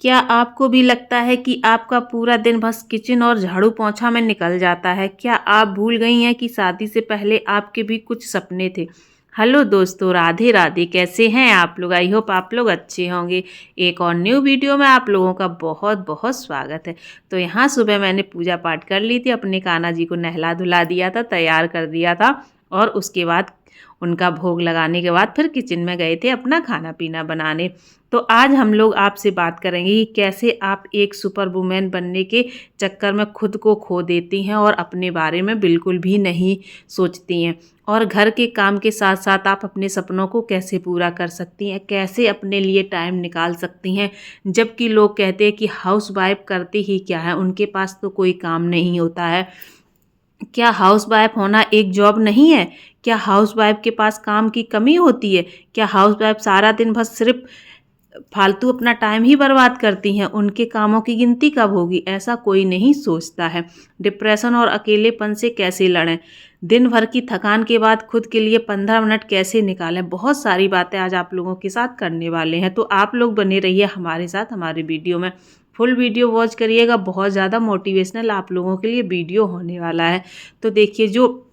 क्या आपको भी लगता है कि आपका पूरा दिन बस किचन और झाड़ू पोंछा में निकल जाता है? क्या आप भूल गई हैं कि शादी से पहले आपके भी कुछ सपने थे? हेलो दोस्तों, राधे राधे। कैसे हैं आप लोग? आई होप आप लोग अच्छे होंगे। एक और न्यू वीडियो में आप लोगों का बहुत बहुत स्वागत है। तो यहाँ सुबह मैंने पूजा पाठ कर ली थी, अपने कान्हा जी को नहला धुला दिया था, तैयार कर दिया था और उसके बाद उनका भोग लगाने के बाद फिर किचन में गए थे अपना खाना पीना बनाने। तो आज हम लोग आपसे बात करेंगे कि कैसे आप एक सुपर वुमेन बनने के चक्कर में खुद को खो देती हैं और अपने बारे में बिल्कुल भी नहीं सोचती हैं, और घर के काम के साथ साथ आप अपने सपनों को कैसे पूरा कर सकती हैं, कैसे अपने लिए टाइम निकाल सकती हैं। जबकि लोग कहते हैं कि हाउस वाइफ करती ही क्या है, उनके पास तो कोई काम नहीं होता है। क्या हाउस वाइफ होना एक जॉब नहीं है? क्या हाउस वाइफ के पास काम की कमी होती है? क्या हाउस वाइफ सारा दिन बस सिर्फ फालतू अपना टाइम ही बर्बाद करती हैं? उनके कामों की गिनती कब होगी? ऐसा कोई नहीं सोचता है। डिप्रेशन और अकेलेपन से कैसे लड़ें? दिन भर की थकान के बाद खुद के लिए 15 मिनट कैसे निकालें? बहुत सारी बातें आज आप लोगों के साथ करने वाले हैं, तो आप लोग बने रहिए हमारे साथ हमारे वीडियो में। फुल वीडियो वॉच करिएगा, बहुत ज़्यादा मोटिवेशनल आप लोगों के लिए वीडियो होने वाला है। तो देखिए, जो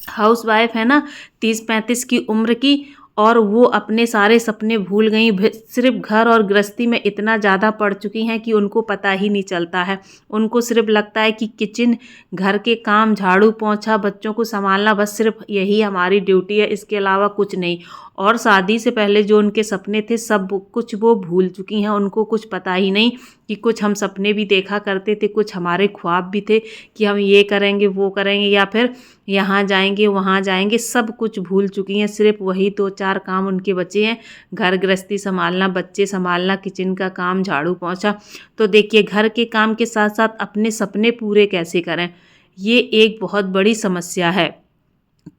हाउस वाइफ है ना, 30-35 की उम्र की, और वो अपने सारे सपने भूल गई, सिर्फ घर और गृहस्थी में इतना ज़्यादा पड़ चुकी हैं कि उनको पता ही नहीं चलता है। उनको सिर्फ लगता है कि किचन, घर के काम, झाड़ू पोंछा, बच्चों को संभालना, बस सिर्फ यही हमारी ड्यूटी है, इसके अलावा कुछ नहीं। और शादी से पहले जो उनके सपने थे सब कुछ वो भूल चुकी हैं। उनको कुछ पता ही नहीं कि कुछ हम सपने भी देखा करते थे, कुछ हमारे ख्वाब भी थे कि हम ये करेंगे वो करेंगे, या फिर यहाँ जाएंगे वहाँ जाएंगे। सब कुछ भूल चुकी हैं। सिर्फ वही 2-4 काम उनके बचे हैं, घर गृहस्थी संभालना, बच्चे संभालना, किचन का काम, झाड़ू पोंछा। तो देखिए, घर के काम के साथ साथ अपने सपने पूरे कैसे करें, ये एक बहुत बड़ी समस्या है।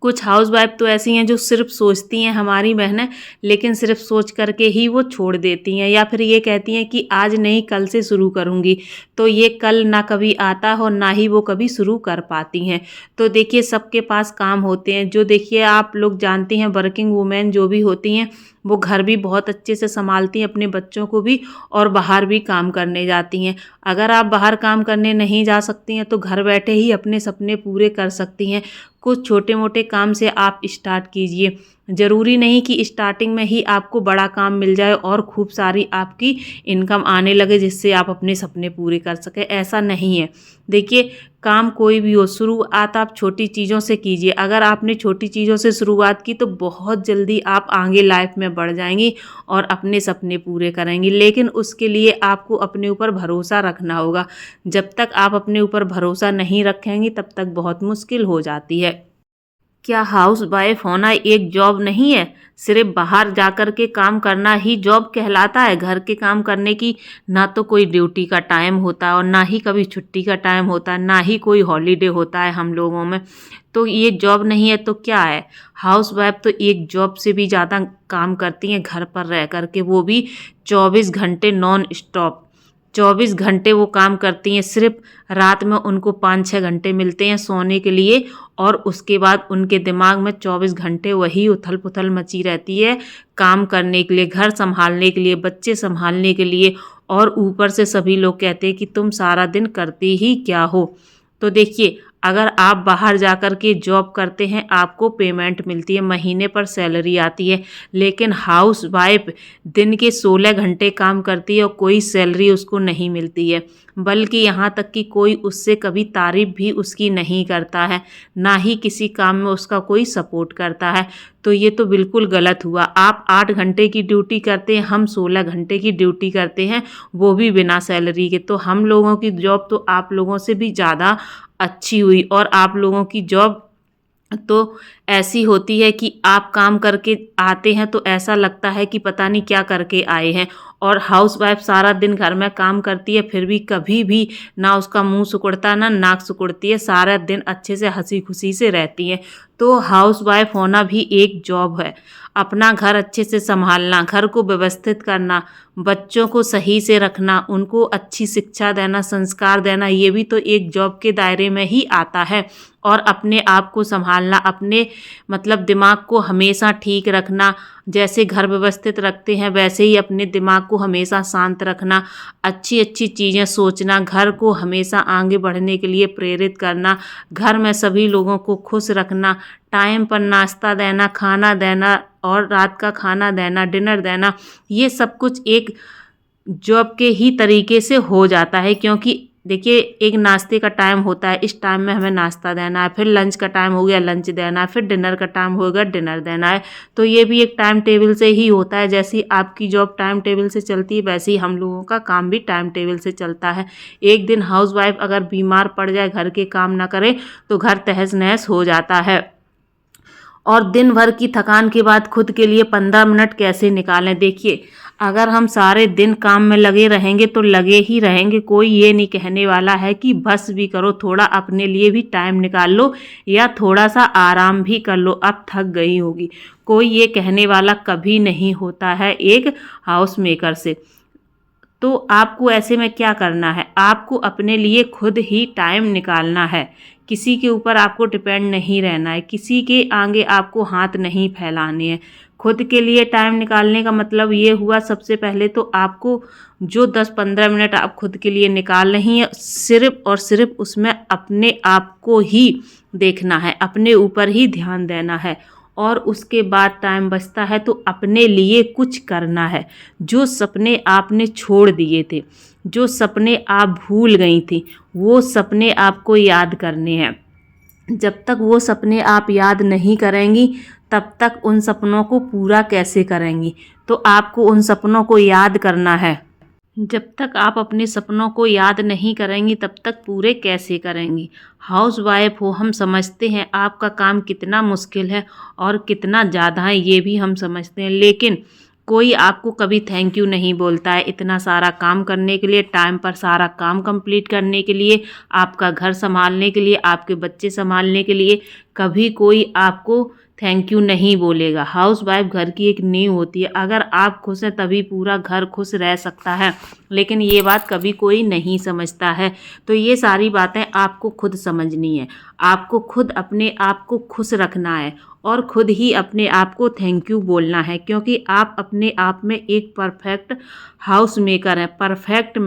कुछ हाउसवाइफ तो ऐसी हैं जो सिर्फ सोचती हैं हमारी बहनें, लेकिन सिर्फ सोच करके ही वो छोड़ देती हैं, या फिर ये कहती हैं कि आज नहीं कल से शुरू करूँगी। तो ये कल ना कभी आता हो, ना ही वो कभी शुरू कर पाती हैं। तो देखिए, सबके पास काम होते हैं। जो देखिए, आप लोग जानती हैं, वर्किंग वुमेन जो भी होती हैं वो घर भी बहुत अच्छे से संभालती हैं, अपने बच्चों को भी, और बाहर भी काम करने जाती हैं। अगर आप बाहर काम करने नहीं जा सकती हैं तो घर बैठे ही अपने सपने पूरे कर सकती हैं। कुछ छोटे मोटे काम से आप स्टार्ट कीजिए। ज़रूरी नहीं कि स्टार्टिंग में ही आपको बड़ा काम मिल जाए और खूब सारी आपकी इनकम आने लगे जिससे आप अपने सपने पूरे कर सकें। ऐसा नहीं है। देखिए, काम कोई भी हो, शुरुआत आप छोटी चीज़ों से कीजिए। अगर आपने छोटी चीज़ों से शुरुआत की तो बहुत जल्दी आप आगे लाइफ में बढ़ जाएंगी और अपने सपने पूरे करेंगी। लेकिन उसके लिए आपको अपने ऊपर भरोसा रखना होगा। जब तक आप अपने ऊपर भरोसा नहीं रखेंगी तब तक बहुत मुश्किल हो जाती है। क्या हाउस वाइफ होना एक जॉब नहीं है? सिर्फ बाहर जाकर के काम करना ही जॉब कहलाता है? घर के काम करने की ना तो कोई ड्यूटी का टाइम होता है और ना ही कभी छुट्टी का टाइम होता है, ना ही कोई हॉलीडे होता है हम लोगों में। तो ये जॉब नहीं है तो क्या है? हाउस वाइफ तो एक जॉब से भी ज़्यादा काम करती हैं घर पर रह कर के, वो भी 24 घंटे नॉन स्टॉप। 24 घंटे वो काम करती हैं। सिर्फ रात में उनको 5-6 घंटे मिलते हैं सोने के लिए, और उसके बाद उनके दिमाग में 24 घंटे वही उथल पुथल मची रहती है, काम करने के लिए, घर संभालने के लिए, बच्चे संभालने के लिए। और ऊपर से सभी लोग कहते हैं कि तुम सारा दिन करते ही क्या हो। तो देखिए, अगर आप बाहर जाकर के जॉब करते हैं, आपको पेमेंट मिलती है, महीने पर सैलरी आती है। लेकिन हाउस वाइफ दिन के 16 घंटे काम करती है और कोई सैलरी उसको नहीं मिलती है, बल्कि यहाँ तक कि कोई उससे कभी तारीफ भी उसकी नहीं करता है, ना ही किसी काम में उसका कोई सपोर्ट करता है। तो ये तो बिल्कुल गलत हुआ। आप 8 घंटे की ड्यूटी करते हैं, हम 16 घंटे की ड्यूटी करते हैं, वो भी बिना सैलरी के। तो हम लोगों की जॉब तो आप लोगों से भी ज़्यादा अच्छी हुई। और आप लोगों की जॉब तो ऐसी होती है कि आप काम करके आते हैं तो ऐसा लगता है कि पता नहीं क्या करके आए हैं। और हाउसवाइफ सारा दिन घर में काम करती है, फिर भी कभी भी ना उसका मुंह सिकुड़ता ना नाक सिकुड़ती है, सारा दिन अच्छे से हंसी खुशी से रहती है। तो हाउसवाइफ होना भी एक जॉब है। अपना घर अच्छे से संभालना, घर को व्यवस्थित करना, बच्चों को सही से रखना, उनको अच्छी शिक्षा देना, संस्कार देना, ये भी तो एक जॉब के दायरे में ही आता है। और अपने आप को संभालना, अपने मतलब दिमाग को हमेशा ठीक रखना, जैसे घर व्यवस्थित रखते हैं वैसे ही अपने दिमाग दिमाग को हमेशा शांत रखना, अच्छी अच्छी चीज़ें सोचना, घर को हमेशा आगे बढ़ने के लिए प्रेरित करना, घर में सभी लोगों को खुश रखना, टाइम पर नाश्ता देना, खाना देना और रात का खाना देना, डिनर देना, ये सब कुछ एक जॉब के ही तरीके से हो जाता है। क्योंकि देखिए, एक नाश्ते का टाइम होता है, इस टाइम में हमें नाश्ता देना है, फिर लंच का टाइम हो गया लंच देना है, फिर डिनर का टाइम होगा डिनर देना है। तो ये भी एक टाइम टेबल से ही होता है। जैसी आपकी जॉब टाइम टेबल से चलती है, वैसे ही हम लोगों का काम भी टाइम टेबल से चलता है। एक दिन हाउसवाइफ अगर बीमार पड़ जाए, घर के काम ना करे, तो घर तहस नहस हो जाता है। और दिन भर की थकान के बाद खुद के लिए 15 मिनट कैसे निकालें? देखिए, अगर हम सारे दिन काम में लगे रहेंगे तो लगे ही रहेंगे। कोई ये नहीं कहने वाला है कि बस भी करो, थोड़ा अपने लिए भी टाइम निकाल लो या थोड़ा सा आराम भी कर लो, अब थक गई होगी। कोई ये कहने वाला कभी नहीं होता है एक हाउस मेकर से। तो आपको ऐसे में क्या करना है? आपको अपने लिए खुद ही टाइम निकालना है। किसी के ऊपर आपको डिपेंड नहीं रहना है, किसी के आगे आपको हाथ नहीं फैलाने हैं। खुद के लिए टाइम निकालने का मतलब ये हुआ, सबसे पहले तो आपको जो 10-15 मिनट आप खुद के लिए निकाल रही हैं, सिर्फ और सिर्फ उसमें अपने आप को ही देखना है, अपने ऊपर ही ध्यान देना है। और उसके बाद टाइम बचता है तो अपने लिए कुछ करना है। जो सपने आपने छोड़ दिए थे, जो सपने आप भूल गई थी, वो सपने आपको याद करने हैं। जब तक वो सपने आप याद नहीं करेंगी, तब तक उन सपनों को पूरा कैसे करेंगी? तो आपको उन सपनों को याद करना है। जब तक आप अपने सपनों को याद नहीं करेंगी, तब तक पूरे कैसे करेंगी? हाउसवाइफ हो, हम समझते हैं आपका काम कितना मुश्किल है और कितना ज़्यादा है, ये भी हम समझते हैं। लेकिन कोई आपको कभी थैंक यू नहीं बोलता है इतना सारा काम करने के लिए, टाइम पर सारा काम कंप्लीट करने के लिए, आपका घर संभालने के लिए, आपके बच्चे संभालने के लिए। कभी कोई आपको थैंक यू नहीं बोलेगा। हाउसवाइफ घर की एक नींव होती है। अगर आप खुश हैं तभी पूरा घर खुश रह सकता है, लेकिन ये बात कभी कोई नहीं समझता है। तो ये सारी बातें आपको खुद समझनी है। आपको खुद अपने आप को खुश रखना है और खुद ही अपने आप को थैंक यू बोलना है। क्योंकि आप अपने आप में एक परफेक्ट हाउस मेकर हैं, परफेक्ट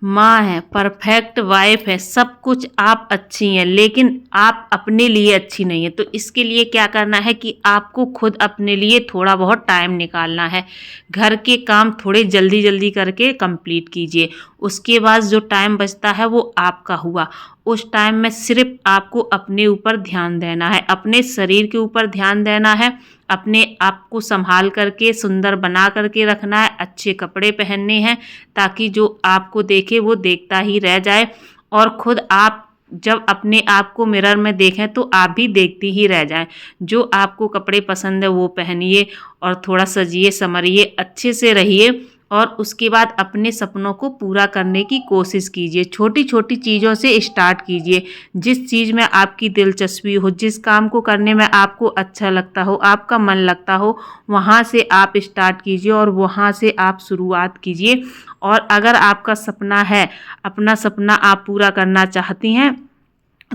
माँ है, परफेक्ट वाइफ है, सब कुछ आप अच्छी हैं, लेकिन आप अपने लिए अच्छी नहीं है। तो इसके लिए क्या करना है कि आपको खुद अपने लिए थोड़ा बहुत टाइम निकालना है। घर के काम थोड़े जल्दी जल्दी करके कंप्लीट कीजिए। उसके बाद जो टाइम बचता है वो आपका हुआ। उस टाइम में सिर्फ आपको अपने ऊपर ध्यान देना है, अपने शरीर के ऊपर ध्यान देना है, अपने आप को संभाल करके सुंदर बना करके रखना है, अच्छे कपड़े पहनने हैं ताकि जो आपको देखे वो देखता ही रह जाए। और खुद आप जब अपने आप को मिरर में देखें तो आप भी देखती ही रह जाएं। जो आपको कपड़े पसंद है वो पहनिए और थोड़ा सजिए संवरिए, अच्छे से रहिए और उसके बाद अपने सपनों को पूरा करने की कोशिश कीजिए। छोटी छोटी चीज़ों से स्टार्ट कीजिए। जिस चीज़ में आपकी दिलचस्पी हो, जिस काम को करने में आपको अच्छा लगता हो, आपका मन लगता हो, वहाँ से आप स्टार्ट कीजिए और वहाँ से आप शुरुआत कीजिए। और अगर आपका सपना है, अपना सपना आप पूरा करना चाहती हैं,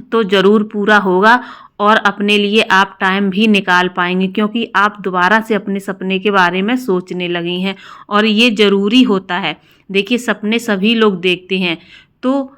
तो ज़रूर पूरा होगा और अपने लिए आप टाइम भी निकाल पाएंगे। क्योंकि आप दोबारा से अपने सपने के बारे में सोचने लगी हैं और ये ज़रूरी होता है। देखिए, सपने सभी लोग देखते हैं, तो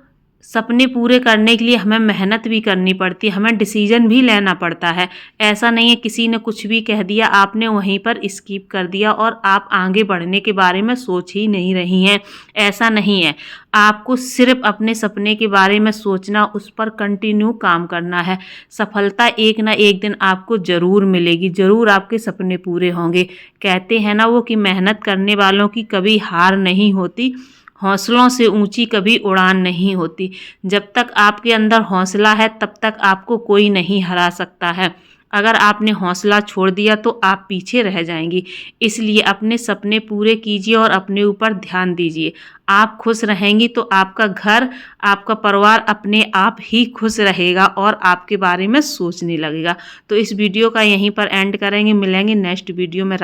सपने पूरे करने के लिए हमें मेहनत भी करनी पड़ती है, हमें डिसीजन भी लेना पड़ता है। ऐसा नहीं है किसी ने कुछ भी कह दिया आपने वहीं पर स्किप कर दिया और आप आगे बढ़ने के बारे में सोच ही नहीं रही हैं। ऐसा नहीं है। आपको सिर्फ अपने सपने के बारे में सोचना, उस पर कंटिन्यू काम करना है। सफलता एक ना एक दिन आपको ज़रूर मिलेगी, ज़रूर आपके सपने पूरे होंगे। कहते हैं ना वो कि मेहनत करने वालों की कभी हार नहीं होती, हौसलों से ऊंची कभी उड़ान नहीं होती। जब तक आपके अंदर हौसला है तब तक आपको कोई नहीं हरा सकता है। अगर आपने हौसला छोड़ दिया तो आप पीछे रह जाएंगी। इसलिए अपने सपने पूरे कीजिए और अपने ऊपर ध्यान दीजिए। आप खुश रहेंगी तो आपका घर, आपका परिवार अपने आप ही खुश रहेगा और आपके बारे में सोचने लगेगा। तो इस वीडियो का यहीं पर एंड करेंगे। मिलेंगे नेक्स्ट वीडियो में।